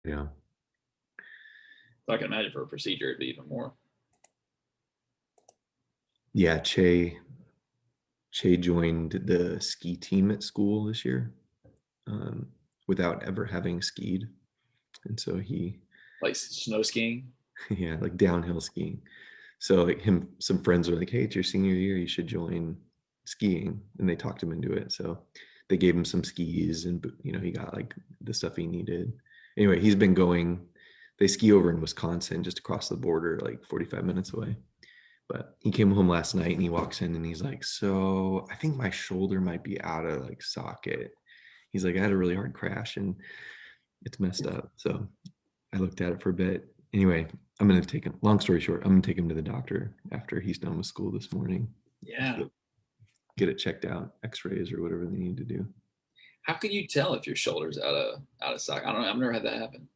Yeah. So I can imagine for a procedure, it'd be even more. Yeah, Che joined the ski team at school this year, um, without ever having skied, and so he Like snow skiing. yeah, like downhill skiing. So like some friends were like, "Hey, it's your senior year, you should join skiing," and they talked him into it. So they gave him some skis, and he got like the stuff he needed. Anyway, he's been going. They ski over in Wisconsin, just across the border, like 45 minutes away. But he came home last night and he walks in and he's like, "So I think my shoulder might be out of like socket." He's like, "I had a really hard crash and it's messed up." So I looked at it for a bit. Anyway, I'm gonna take him. Long story short, I'm gonna take him to the doctor after he's done with school this morning. Yeah. Get it checked out, X-rays or whatever they need to do. How can you tell if your shoulder's out of socket? I don't know. I've never had that happen.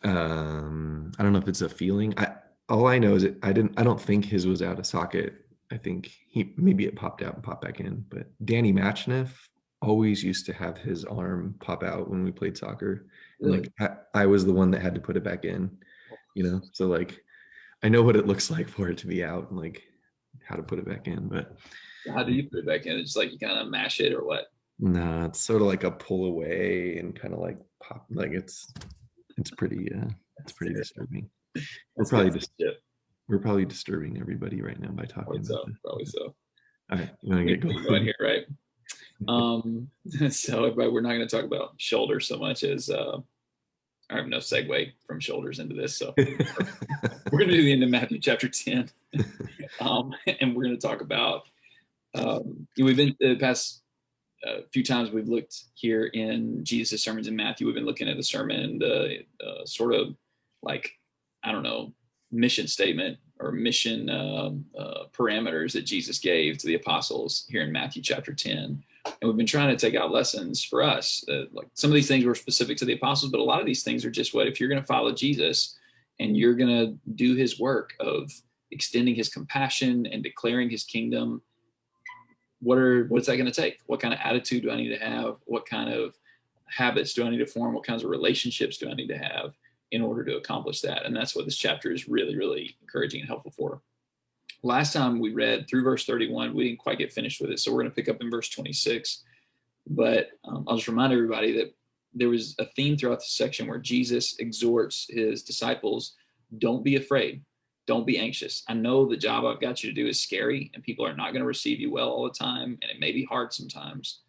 I don't know if it's a feeling. I All I know is I don't think his was out of socket. I think he maybe it popped out and popped back in. But Danny Matchniff always used to have his arm pop out when we played soccer, and Really? like I was the one that had to put it back in. So like I know what it looks like for it to be out and like how to put it back in. But How do you put it back in? It's like you kind of mash it or what? no, it's sort of like a pull away and kind of like pop. Like it's pretty it's That's pretty terrible. disturbing. We're That's good probably just shit. we're probably disturbing everybody right now by talking Probably about so. this. Probably so. All right, you want to We get can keep going going? here, right? Um, so everybody, we're not going to talk about shoulders so much as I have no segue from shoulders into this. So we're going to do the end of Matthew chapter 10. And we're going to talk about, we've been the past few times we've looked here in Jesus' sermons in Matthew, we've been looking at the sermon, the sort of like, I don't know, mission statement or mission parameters that Jesus gave to the apostles here in Matthew chapter 10. And we've been trying to take out lessons for us. Like some of these things were specific to the apostles, but a lot of these things are just what if you're going to follow Jesus and you're going to do his work of extending his compassion and declaring his kingdom, what's that going to take? What kind of attitude do I need to have? What kind of habits do I need to form? What kinds of relationships do I need to have in order to accomplish that? And that's what this chapter is really, really encouraging and helpful for. Last time we read through verse 31, we didn't quite get finished with it. So we're going to pick up in verse 26. But I'll just remind everybody that there was a theme throughout the section where Jesus exhorts his disciples, don't be afraid. Don't be anxious. I know the job I've got you to do is scary and people are not going to receive you well all the time. And it may be hard sometimes,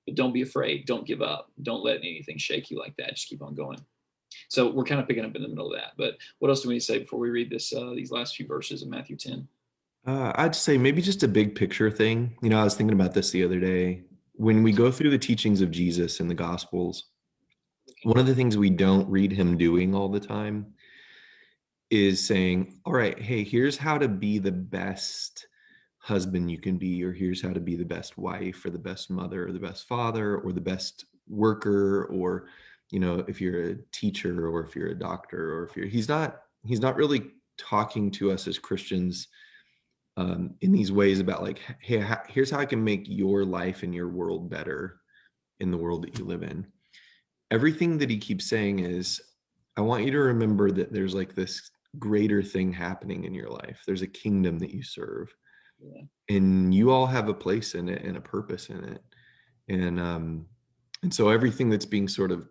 but don't be afraid. Don't give up. Don't let anything shake you like that. Just keep on going. So we're kind of picking up in the middle of that. But what else do we need to say before we read these last few verses of Matthew 10? I'd say maybe just a big picture thing. I was thinking about this the other day. When we go through the teachings of Jesus in the Gospels, one of the things we don't read him doing all the time is saying, "All right, hey, here's how to be the best husband you can be, or here's how to be the best wife, or the best mother, or the best father, or the best worker, or if you're a teacher, or if you're a doctor, or if you're." He's not really talking to us as Christians in these ways about like, "Hey, here's how I can make your life and your world better in the world that you live in." Everything that he keeps saying is, "I want you to remember that there's like this greater thing happening in your life. There's a kingdom that you serve, Yeah, and you all have a place in it and a purpose in it." And so everything that's being sort of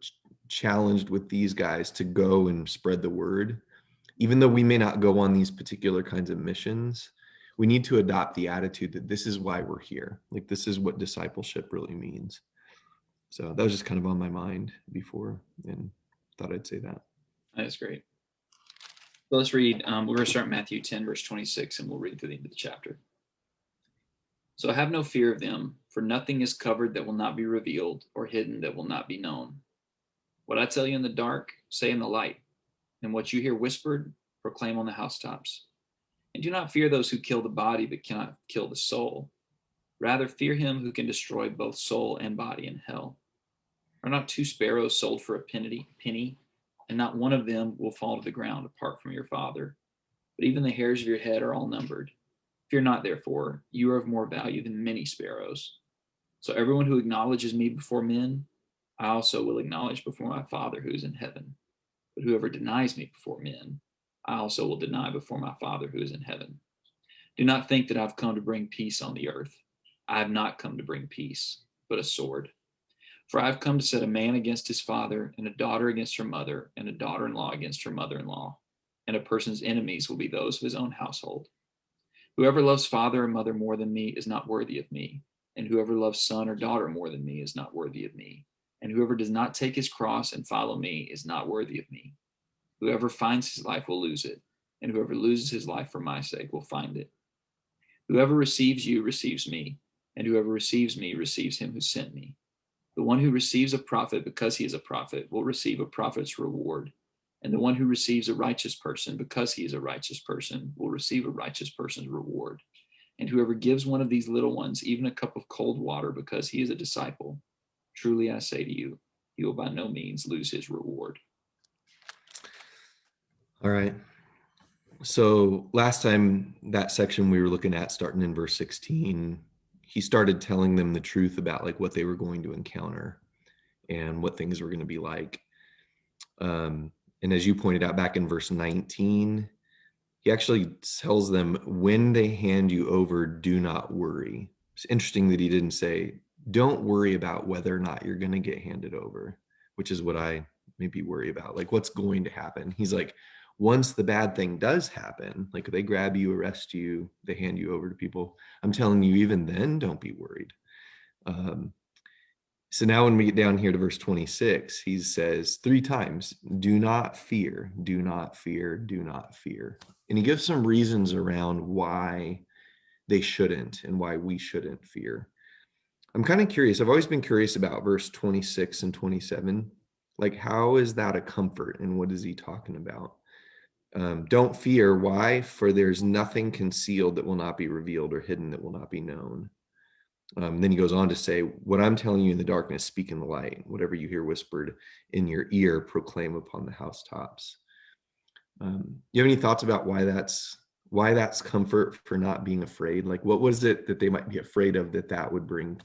challenged with these guys to go and spread the word, even though we may not go on these particular kinds of missions, we need to adopt the attitude that this is why we're here. Like, this is what discipleship really means. So that was just kind of on my mind before, and thought I'd say that. that's great. So let's read. We're going to start Matthew 10, verse 26, and we'll read through the end of the chapter. So have no fear of them, for nothing is covered that will not be revealed, or hidden that will not be known. What I tell you in the dark, say in the light, and what you hear whispered, proclaim on the housetops. And do not fear those who kill the body, but cannot kill the soul. Rather, fear him who can destroy both soul and body in hell. Are not two sparrows sold for a penny, and not one of them will fall to the ground apart from your Father? But even the hairs of your head are all numbered. Fear not, therefore, you are of more value than many sparrows. So everyone who acknowledges me before men, I also will acknowledge before my Father who is in heaven. But whoever denies me before men, I also will deny before my Father who is in heaven. Do not think that I've come to bring peace on the earth. I have not come to bring peace, but a sword. For I have come to set a man against his father, and a daughter against her mother, and a daughter in law against her mother in law. And a person's enemies will be those of his own household. Whoever loves father or mother more than me is not worthy of me. And whoever loves son or daughter more than me is not worthy of me. And whoever does not take his cross and follow me is not worthy of me. Whoever finds his life will lose it, and whoever loses his life for my sake will find it. Whoever receives you receives me, and whoever receives me receives him who sent me. The one who receives a prophet because he is a prophet will receive a prophet's reward. And the one who receives a righteous person because he is a righteous person will receive a righteous person's reward. And whoever gives one of these little ones even a cup of cold water because he is a disciple, truly I say to you, he will by no means lose his reward. All right. So last time, that section we were looking at, starting in verse 16, he started telling them the truth about like what they were going to encounter and what things were going to be like. And as you pointed out back in verse 19, he actually tells them, when they hand you over, do not worry. It's interesting that he didn't say, don't worry about whether or not you're going to get handed over, which is what I maybe worry about. Like, what's going to happen? He's like, once the bad thing does happen, like they grab you, arrest you, they hand you over to people, I'm telling you, even then, don't be worried. So now when we get down here to verse 26, he says 3 times, do not fear, do not fear, do not fear. And he gives some reasons around why they shouldn't and why we shouldn't fear. I'm kind of curious. I've always been curious about verse 26 and 27. Like, how is that a comfort and what is he talking about? Don't fear. Why? For there's nothing concealed that will not be revealed or hidden that will not be known. Then he goes on to say, what I'm telling you in the darkness, speak in the light. Whatever you hear whispered in your ear, proclaim upon the housetops. You have any thoughts about why that's comfort for not being afraid? Like, what was it that they might be afraid of that would bring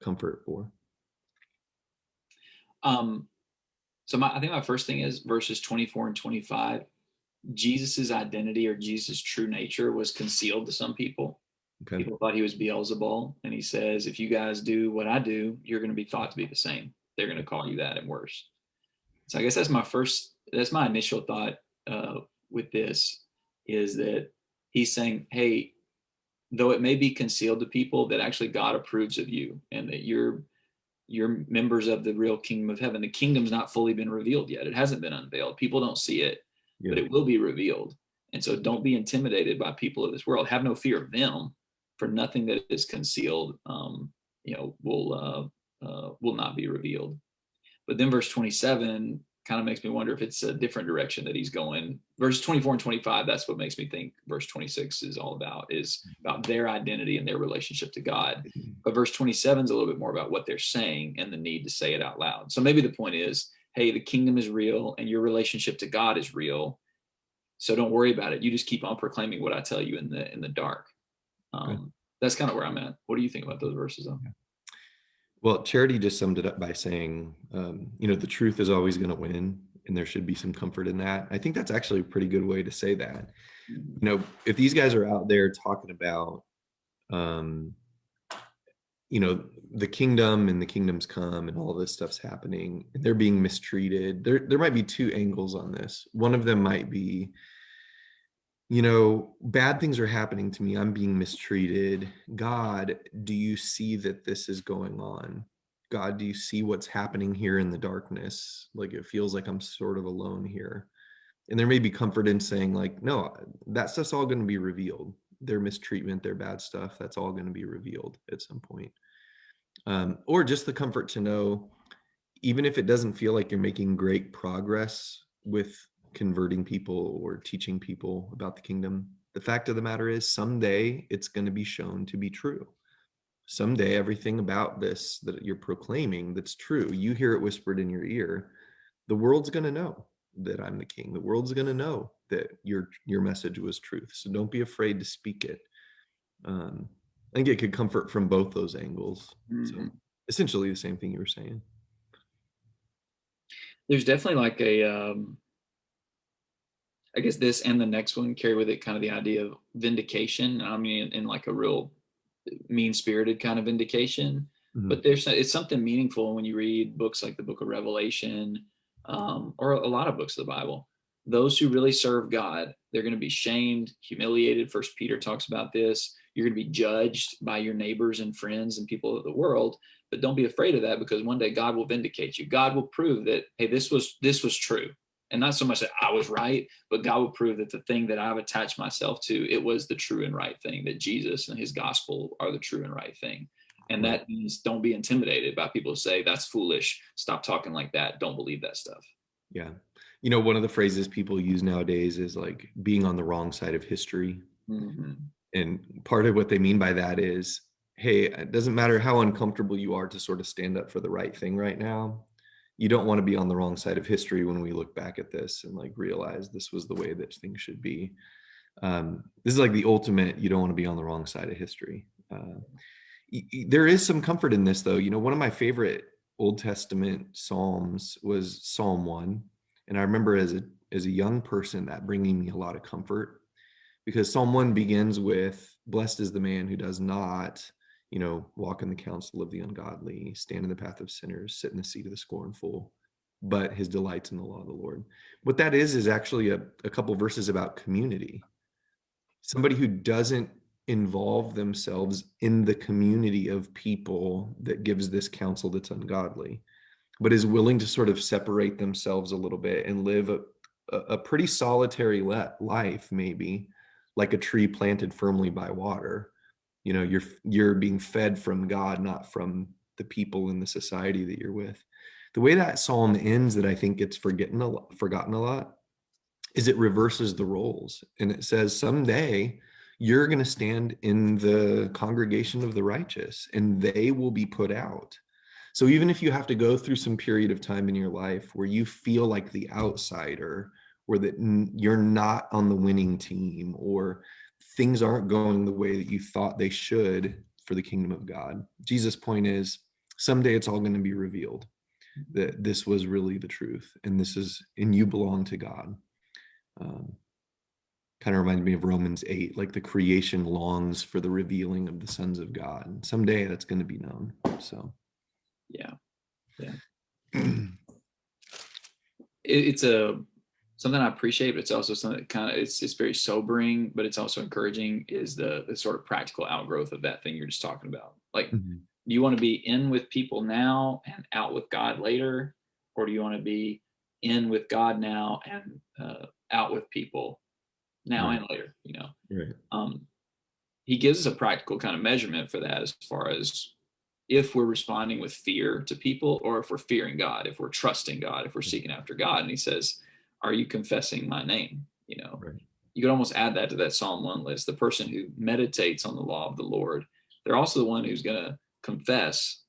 comfort for? I think my first thing is verses 24 and 25. Jesus's identity or Jesus' true nature was concealed to some people. Okay. People thought he was Beelzebul, and he says, if you guys do what I do, you're going to be thought to be the same. They're going to call you that and worse. So I guess that's my initial thought with this, is that he's saying, hey, though it may be concealed to people, that actually God approves of you and that you're members of the real kingdom of heaven. The kingdom's not fully been revealed yet. It hasn't been unveiled. People don't see it, but it will be revealed. And so don't be intimidated by people of this world. Have no fear of them, for nothing that is concealed, will not be revealed. But then verse 27 kind of makes me wonder if it's a different direction that he's going. Verse 24 and 25, that's what makes me think verse 26 is all about, is about their identity and their relationship to God. But verse 27 is a little bit more about what they're saying and the need to say it out loud. So maybe the point is, hey, the kingdom is real and your relationship to God is real. So don't worry about it. You just keep on proclaiming what I tell you in the dark. That's kind of where I'm at. What do you think about those verses, though? Well, Charity just summed it up by saying, the truth is always going to win, and there should be some comfort in that. I think that's actually a pretty good way to say that. If these guys are out there talking about, the kingdom and the kingdom's come and all this stuff's happening, and they're being mistreated, there might be 2 angles on this. One of them might be, bad things are happening to me. I'm being mistreated. God, do you see that this is going on? God, do you see what's happening here in the darkness? Like, it feels like I'm sort of alone here. And there may be comfort in saying, like, no, that stuff's all going to be revealed. Their mistreatment, their bad stuff, that's all going to be revealed at some point. Or just the comfort to know, even if it doesn't feel like you're making great progress with converting people or teaching people about the kingdom, the fact of the matter is someday it's going to be shown to be true. Someday everything about this that you're proclaiming that's true, you hear it whispered in your ear, the world's going to know that I'm the king. The world's going to know that your message was truth. So don't be afraid to speak it. I think it could comfort from both those angles. So essentially the same thing you were saying. There's definitely like I guess this and the next one carry with it kind of the idea of vindication. I mean, in like a real mean spirited kind of vindication. Mhm. But it's something meaningful when you read books like the Book of Revelation, or a lot of books of the Bible. Those who really serve God, they're going to be shamed, humiliated. First Peter talks about this. You're going to be judged by your neighbors and friends and people of the world. But don't be afraid of that, because one day God will vindicate you. God will prove that, hey, this was true. And not so much that I was right, but God will prove that the thing that I've attached myself to, it was the true and right thing, that Jesus and his gospel are the true and right thing. And Right. that means don't be intimidated by people who say that's foolish. Stop talking like that. Don't believe that stuff. Yeah. One of the phrases people use nowadays is like being on the wrong side of history. Hmm. And part of what they mean by that is, hey, it doesn't matter how uncomfortable you are to sort of stand up for the right thing right now. You don't want to be on the wrong side of history when we look back at this and like realize this was the way that things should be. This is like the ultimate, you don't want to be on the wrong side of history. There is some comfort in this, though. One of my favorite Old Testament Psalms was Psalm 1. And I remember as a young person that bringing me a lot of comfort, because Psalm 1 begins with, blessed is the man who does not, walk in the counsel of the ungodly, stand in the path of sinners, sit in the seat of the scornful, but his delights in the law of the Lord. What that is actually a couple verses about community. Somebody who doesn't involve themselves in the community of people that gives this counsel that's ungodly, but is willing to sort of separate themselves a little bit and live a pretty solitary life, maybe like a tree planted firmly by water. You're being fed from God, not from the people in the society that you're with. The way that psalm ends, that I think gets forgotten a lot, is it reverses the roles, and it says someday you're going to stand in the congregation of the righteous and they will be put out. So even if you have to go through some period of time in your life where you feel like the outsider, or that you're not on the winning team, or things aren't going the way that you thought they should for the kingdom of God, Jesus' point is someday it's all going to be revealed that this was really the truth, and you belong to God. um, Kind of reminds me of Romans 8, like the creation longs for the revealing of the sons of God. And someday that's going to be known. So, Yeah. Yeah. It's a something I appreciate, but it's also something that kind of it's very sobering, but it's also encouraging. Is the sort of practical outgrowth of that thing you're just talking about? Like, Mhm. do you want to be in with people now and out with God later, or do you want to be in with God now and out with people now Right, and later? right, Um, he gives us a practical kind of measurement for that, as far as if we're responding with fear to people, or if we're fearing God, if we're trusting God, if we're seeking after God. And he says, are you confessing my name? right. You could almost add that to that Psalm 1 list. The person who meditates on the law of the Lord, they're also the one who's going to confess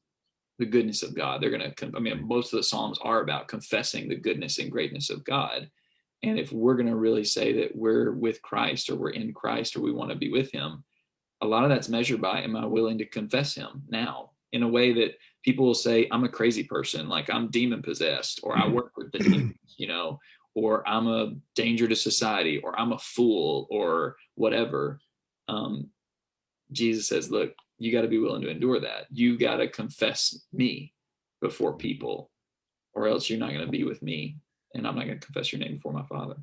the goodness of God. They're going to, I mean, Right. most of the Psalms are about confessing the goodness and greatness of God. And if we're going to really say that we're with Christ, or we're in Christ, or we want to be with him, a lot of that's measured by, am I willing to confess him now in a way that people will say, I'm a crazy person, like I'm demon possessed, or I work with the demons, or I'm a danger to society, or I'm a fool, or whatever. Um, Jesus says, look, you got to be willing to endure that. You got to confess me before people, or else you're not going to be with me, and I'm not going to confess your name before my Father.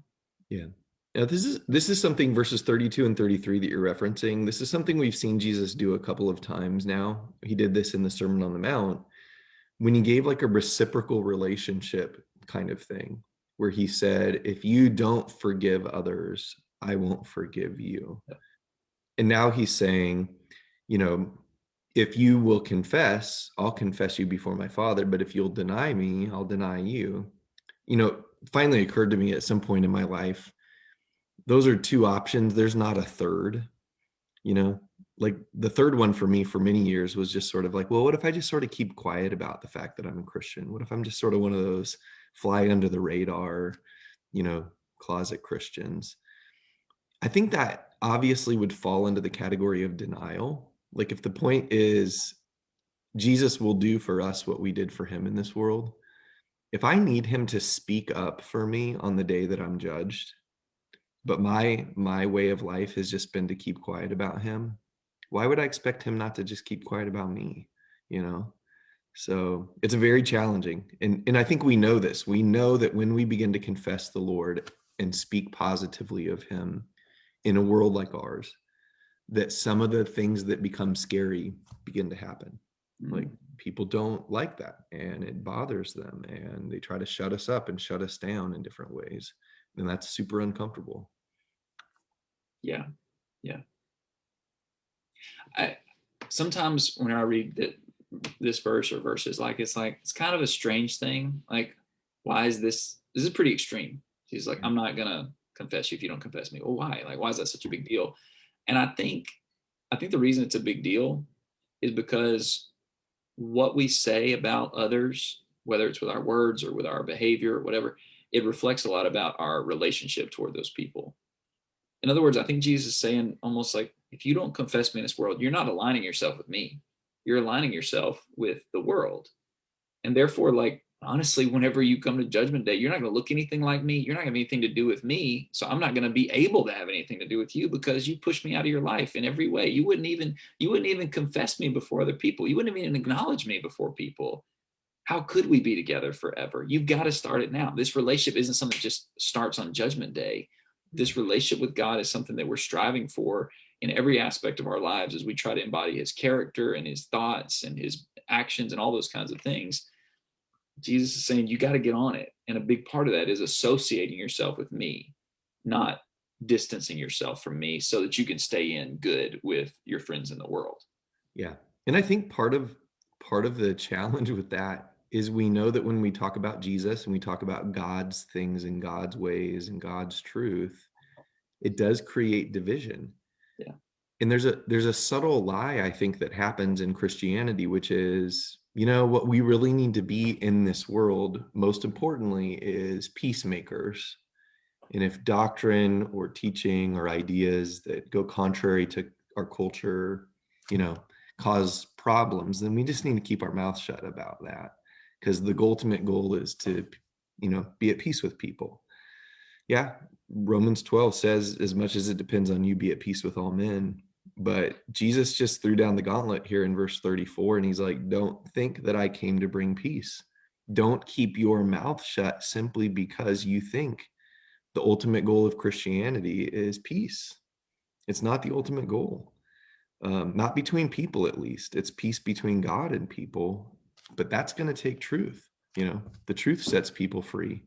Yeah. Yeah, this is something, verses 32 and 33 that you're referencing. This is something we've seen Jesus do a couple of times now. He did this in the Sermon on the Mount when he gave like a reciprocal relationship kind of thing, where he said, if you don't forgive others, I won't forgive you. And now he's saying, you know, if you will confess, I'll confess you before my Father, but if you'll deny me, I'll deny you. Finally occurred to me at some point in my life, those are two options. There's not a third, you know, like the third one for me for many years was just sort of like, well, what if I just sort of keep quiet about the fact that I'm a Christian? What if I'm just sort of one of those fly under the radar, you know, closet Christians? I think that obviously would fall into the category of denial. Like if the point is Jesus will do for us what we did for him in this world, if I need him to speak up for me on the day that I'm judged, but my way of life has just been to keep quiet about him, why would I expect him not to just keep quiet about me? You know? So it's very challenging. And I think we know this. We know that when we begin to confess the Lord and speak positively of him in a world like ours, that some of the things that become scary begin to happen. Like people don't like that and it bothers them and they try to shut us up and shut us down in different ways. And that's super uncomfortable. Yeah. Yeah. I sometimes when I read this verse or verses, like it's kind of a strange thing. Like, why is this is pretty extreme. He's like, I'm not gonna confess you if you don't confess me. Well, why? Like, why is that such a big deal? And I think the reason it's a big deal is because what we say about others, whether it's with our words or with our behavior or whatever, it reflects a lot about our relationship toward those people. In other words, I think Jesus is saying almost like, if you don't confess me in this world, you're not aligning yourself with me. You're aligning yourself with the world. And therefore, like, honestly, whenever you come to judgment day, you're not going to look anything like me. You're not going to have anything to do with me. So I'm not going to be able to have anything to do with you because you pushed me out of your life in every way. You wouldn't even confess me before other people. You wouldn't even acknowledge me before people. How could we be together forever? You've got to start it now. This relationship isn't something that just starts on judgment day. This relationship with God is something that we're striving for in every aspect of our lives as we try to embody his character and his thoughts and his actions and all those kinds of things. Jesus is saying you got to get on it. And a big part of that is associating yourself with me, not distancing yourself from me so that you can stay in good with your friends in the world. Yeah. And I think part of the challenge with that is we know that when we talk about Jesus and we talk about God's things and God's ways and God's truth, it does create division. Yeah. And there's a subtle lie I think that happens in Christianity, which is, what we really need to be in this world, most importantly, is peacemakers. And if doctrine or teaching or ideas that go contrary to our culture, you know, cause problems, then we just need to keep our mouth shut about that. Because the ultimate goal is to, be at peace with people. Yeah, Romans 12 says, as much as it depends on you, be at peace with all men. But Jesus just threw down the gauntlet here in verse 34, and he's like, don't think that I came to bring peace. Don't keep your mouth shut simply because you think the ultimate goal of Christianity is peace. It's not the ultimate goal, not between people, at least. It's peace between God and people, but that's going to take truth. The truth sets people free.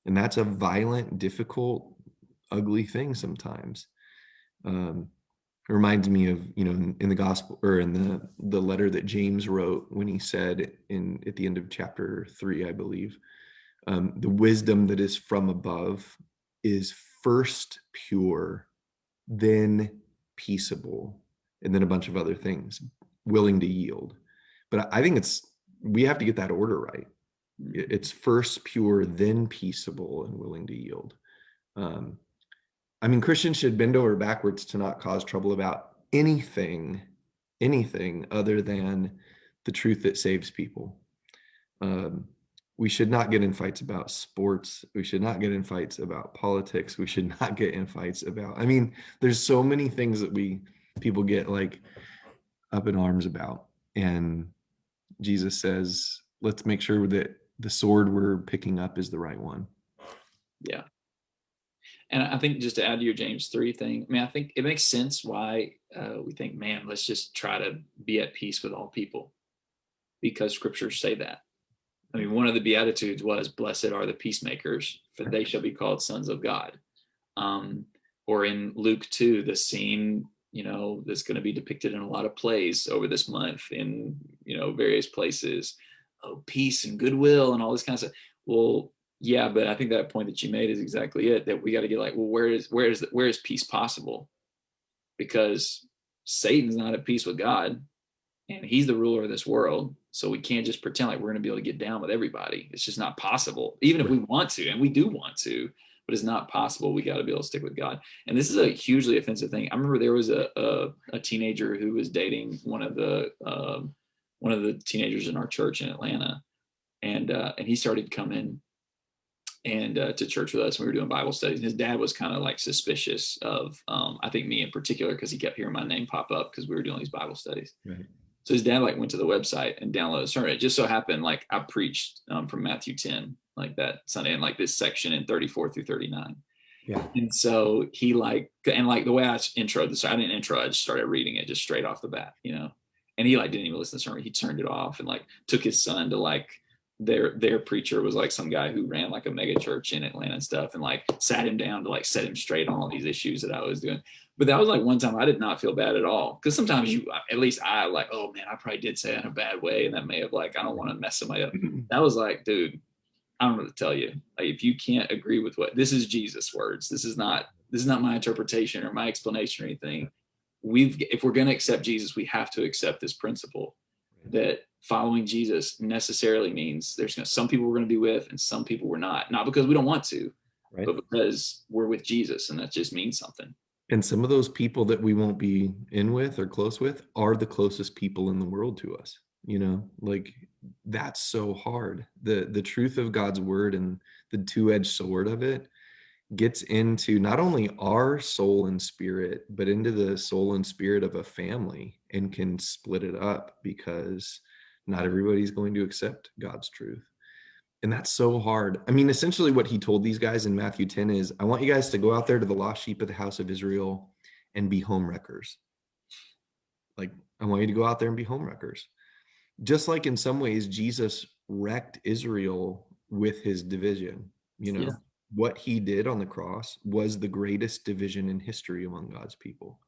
And that's a violent, difficult, ugly thing sometimes. It reminds me of, in the gospel or in the letter that James wrote when he said at the end of chapter 3, I believe, the wisdom that is from above is first pure, then peaceable, and then a bunch of other things, willing to yield. But I think we have to get that order right. It's first pure, then peaceable, and willing to yield. Christians should bend over backwards to not cause trouble about anything other than the truth that saves people. We should not get in fights about sports. We should not get in fights about politics. We should not get in fights about, there's so many things that people get like up in arms about. And Jesus says, let's make sure that the sword we're picking up is the right one. Yeah. And I think just to add to your James 3 thing, I think it makes sense why we think, man, let's just try to be at peace with all people, because scriptures say that. One of the Beatitudes was, blessed are the peacemakers, for they shall be called sons of God. Or in Luke 2, the scene, that's going to be depicted in a lot of plays over this month in, various places. Oh, peace and goodwill and all this kind of stuff. Well, yeah, but I think that point that you made is exactly it, that we got to get like, well, where is peace possible? Because Satan's not at peace with God, and he's the ruler of this world. So we can't just pretend like we're going to be able to get down with everybody. It's just not possible, even if we want to, and we do want to, but it's not possible. We got to be able to stick with God. And this is a hugely offensive thing. I remember there was a teenager who was dating one of the teenagers in our church in Atlanta. and he started coming and to church with us. We were doing Bible studies. His dad was kind of like suspicious of, I think me in particular, because he kept hearing my name pop up because we were doing these Bible studies. Right. So his dad like went to the website and downloaded a sermon. It just so happened like I preached from Matthew 10 like that Sunday, and like this section in 34 through 39. Yeah. And so he like, and like the way I introed this, I didn't intro, I just started reading it just straight off the bat, you know. And he like didn't even listen to the sermon. He turned it off and like took his son to like their preacher was like some guy who ran like a mega church in Atlanta and stuff, and like sat him down to like set him straight on all these issues that I was doing. But that was like one time I did not feel bad at all, because sometimes you, at least I like, oh man, I probably did say it in a bad way, and that may have like, I don't want to mess somebody up. That was like, dude, I don't know what to tell you. Like, if you can't agree with what this is, Jesus' words. This is not my interpretation or my explanation or anything. If we're going to accept Jesus, we have to accept this principle that following Jesus necessarily means there's some people we're going to be with and some people we're not because we don't want to, right, but because we're with Jesus, and that just means something. And some of those people that we won't be in with or close with are the closest people in the world to us. You know, like, that's so hard. The truth of God's word and the two-edged sword of it gets into not only our soul and spirit, but into the soul and spirit of a family, and can split it up because not everybody's going to accept God's truth. And that's so hard. I mean, essentially what he told these guys in Matthew 10 is, I want you guys to go out there to the lost sheep of the house of Israel and be home wreckers. Like, I want you to go out there and be home wreckers. Just like in some ways, Jesus wrecked Israel with his division. You know, what he did on the cross was the greatest division in history among God's people.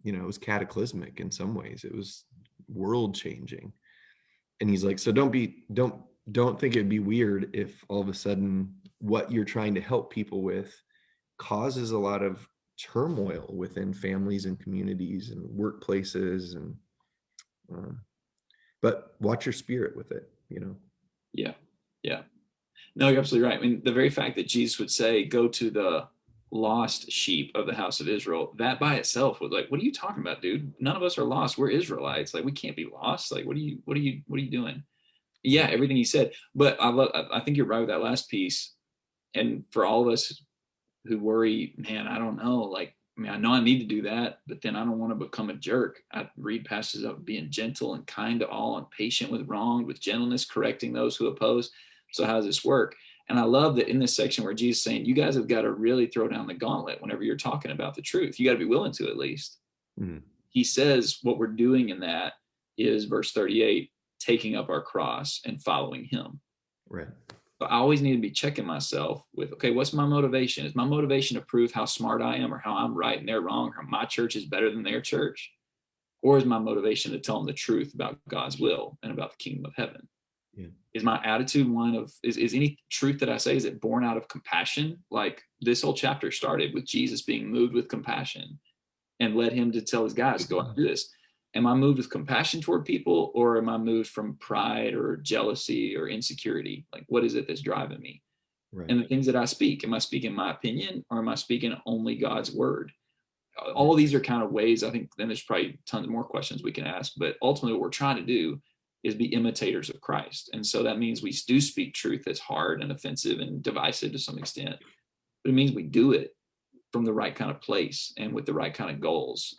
You know, it was cataclysmic in some ways. It was world changing. And he's like, so don't think it'd be weird if all of a sudden what you're trying to help people with causes a lot of turmoil within families and communities and workplaces, and but watch your spirit with it, you know. Yeah No, you're absolutely right. I mean, the very fact that Jesus would say, go to the lost sheep of the house of Israel, that by itself was like, what are you talking about, dude? None of us are lost. We're Israelites. Like, we can't be lost. Like, what are you doing? Yeah, everything he said. But I think you're right with that last piece. And for all of us who worry, man, I don't know. Like, I mean, I know I need to do that, but then I don't want to become a jerk. I read passages of being gentle and kind to all, and patient with wrong, with gentleness, correcting those who oppose. So how does this work? And I love that in this section where Jesus is saying, you guys have got to really throw down the gauntlet whenever you're talking about the truth. You got to be willing to, at least. Mm-hmm. He says what we're doing in that is, verse 38, taking up our cross and following him. Right. But I always need to be checking myself with, okay, what's my motivation? Is my motivation to prove how smart I am, or how I'm right and they're wrong, or my church is better than their church? Or is my motivation to tell them the truth about God's will and about the kingdom of heaven? Yeah. Is my attitude one of, is any truth that I say, is it born out of compassion? Like, this whole chapter started with Jesus being moved with compassion and led him to tell his guys, go out and do this. Am I moved with compassion toward people, or am I moved from pride or jealousy or insecurity? Like, what is it that's driving me? Right. And the things that I speak, am I speaking my opinion, or am I speaking only God's word? All of these are kind of ways, I think, then there's probably tons more questions we can ask, but ultimately what we're trying to do is be imitators of Christ. And so that means we do speak truth that's hard and offensive and divisive to some extent, but it means we do it from the right kind of place and with the right kind of goals.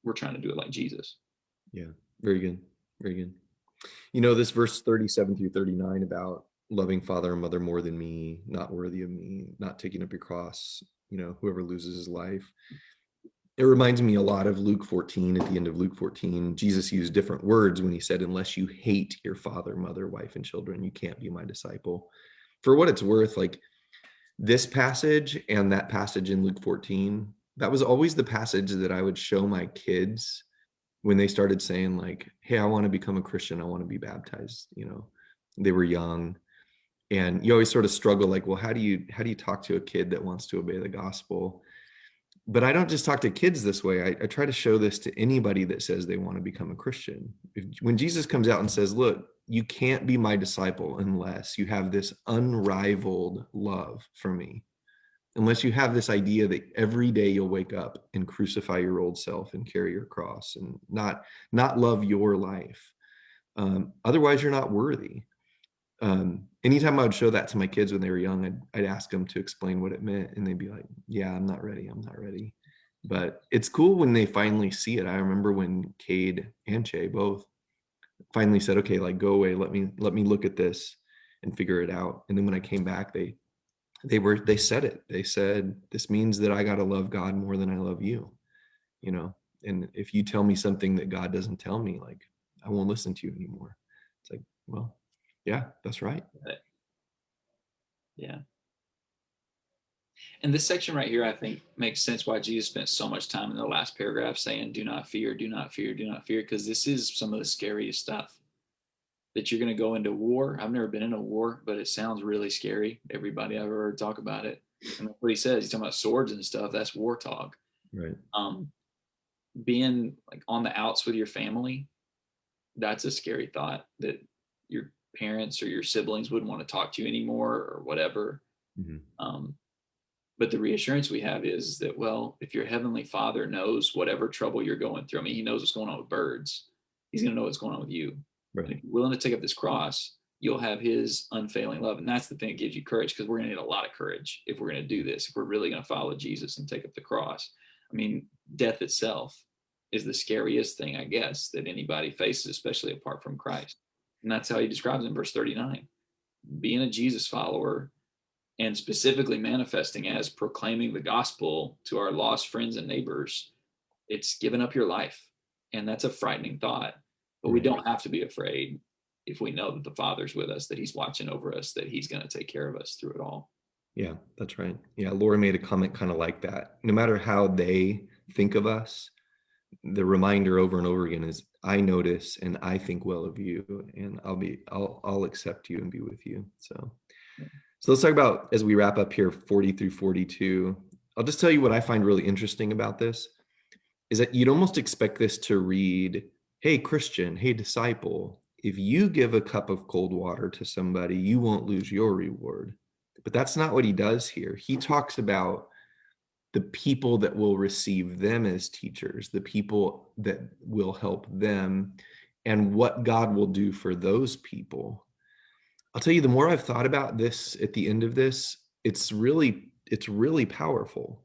We're trying to do it like Jesus. Yeah, very good. Very good. You know, this verse 37 through 39 about loving father and mother more than me, not worthy of me, not taking up your cross, you know, whoever loses his life. It reminds me a lot of Luke 14. At the end of Luke 14, Jesus used different words when he said, unless you hate your father, mother, wife, and children, you can't be my disciple. For what it's worth, like, this passage and that passage in Luke 14, that was always the passage that I would show my kids when they started saying, like, hey, I want to become a Christian, I want to be baptized. You know, they were young, and you always sort of struggle, like, well, how do you talk to a kid that wants to obey the gospel? But I don't just talk to kids this way. I try to show this to anybody that says they want to become a Christian. When Jesus comes out and says, look, you can't be my disciple unless you have this unrivaled love for me, unless you have this idea that every day you'll wake up and crucify your old self and carry your cross and not love your life. Otherwise, you're not worthy. Anytime I would show that to my kids when they were young, I'd ask them to explain what it meant, and they'd be like, "Yeah, I'm not ready. I'm not ready." But it's cool when they finally see it. I remember when Cade and Che both finally said, "Okay, like go away. Let me look at this and figure it out." And then when I came back, they said it. They said, "This means that I got to love God more than I love you." You know, and if you tell me something that God doesn't tell me, like I won't listen to you anymore. It's like, well, yeah, that's right. Yeah. And this section right here, I think, makes sense why Jesus spent so much time in the last paragraph saying, do not fear, do not fear, do not fear, because this is some of the scariest stuff that you're going to go into war. I've never been in a war, but it sounds really scary. Everybody I've ever heard talk about it. And that's what he says. He's talking about swords and stuff. That's war talk. Right. Being like on the outs with your family, that's a scary thought that your parents or your siblings wouldn't want to talk to you anymore or whatever. Mm-hmm. But the reassurance we have is that, well, if your heavenly father knows whatever trouble you're going through, I mean, he knows what's going on with birds. He's going to know what's going on with you. Right. And if you're willing to take up this cross, you'll have his unfailing love. And that's the thing that gives you courage, because we're going to need a lot of courage if we're going to do this, if we're really going to follow Jesus and take up the cross. I mean, death itself is the scariest thing, I guess, that anybody faces, especially apart from Christ. And that's how he describes it in verse 39. Being a Jesus follower and specifically manifesting as proclaiming the gospel to our lost friends and neighbors, it's given up your life. And that's a frightening thought. But we don't have to be afraid if we know that the Father's with us, that he's watching over us, that he's going to take care of us through it all. Yeah, that's right. Yeah, Laura made a comment kind of like that. No matter how they think of us, the reminder over and over again is, I notice and I think well of you, and I'll accept you and be with you. So let's talk about, as we wrap up here, 40 through 42. I'll just tell you what I find really interesting about this is that you'd almost expect this to read, hey, Christian, hey, disciple, if you give a cup of cold water to somebody, you won't lose your reward. But that's not what he does here. He talks about the people that will receive them as teachers, the people that will help them, and what God will do for those people. I'll tell you, the more I've thought about this at the end of this, it's really powerful.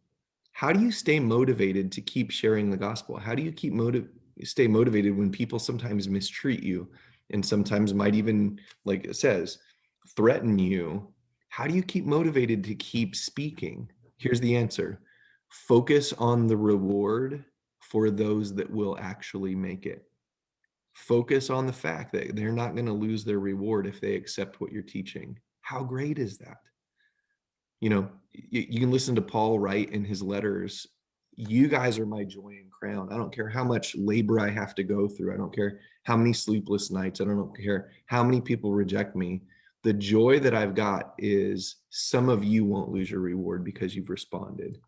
How do you stay motivated to keep sharing the gospel? How do you stay motivated when people sometimes mistreat you and sometimes might even, like it says, threaten you? How do you keep motivated to keep speaking? Here's the answer. Focus on the reward for those that will actually make it. Focus on the fact that they're not going to lose their reward if they accept what you're teaching. How great is that? You know, you can listen to Paul write in his letters, you guys are my joy and crown. I don't care how much labor I have to go through. I don't care how many sleepless nights. I don't care how many people reject me. The joy that I've got is some of you won't lose your reward because you've responded.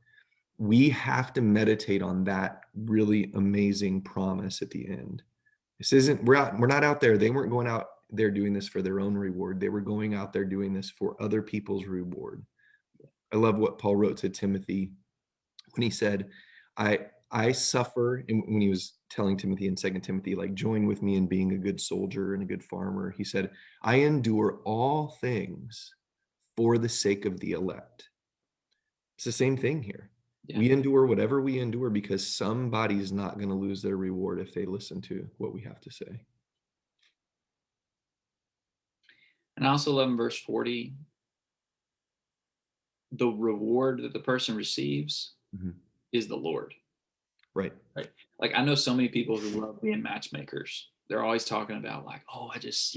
We have to meditate on that really amazing promise at the end. This isn't, we're not out there. They weren't going out there doing this for their own reward. They were going out there doing this for other people's reward. I love what Paul wrote to Timothy when he said, I suffer, and when he was telling Timothy in 2 Timothy, like, join with me in being a good soldier and a good farmer. He said, I endure all things for the sake of the elect. It's the same thing here. Yeah. We endure whatever we endure because somebody's not going to lose their reward if they listen to what we have to say. And I also love in verse 40, the reward that the person receives is the Lord. Right. Like, I know so many people who love being matchmakers. They're always talking about, like, oh, I just,